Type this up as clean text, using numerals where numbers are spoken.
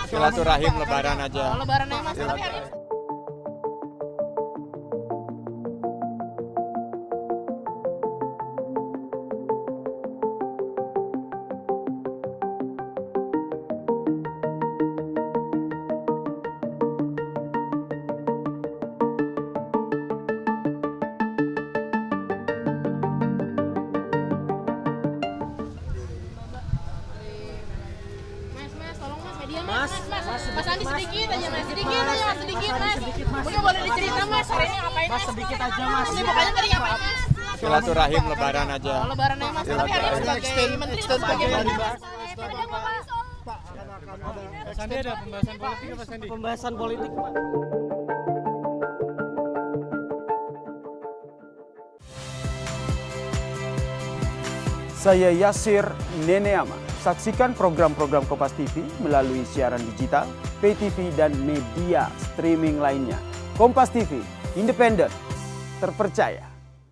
Silaturahim lebaran aja. Lebaran aja Mas, tapi hari ini Mas Andi sedikit aja Mas, sedikit Mas. Mungkin boleh dicerita Mas, hari ini ngapain Mas? Sedikit aja Mas. Pokoknya tadi ngapain Mas? Silaturahim lebaran aja. Lebaran aja Mas, tapi hari ini sebagai menteri dan sebagai Pak Sandi ada pembahasan politik Pak Sandi? Pembahasan politik Pak. Saya Yasir Neneama. Saksikan program-program Kompas TV melalui siaran digital, pay TV, dan media streaming lainnya. Kompas TV, independen, terpercaya.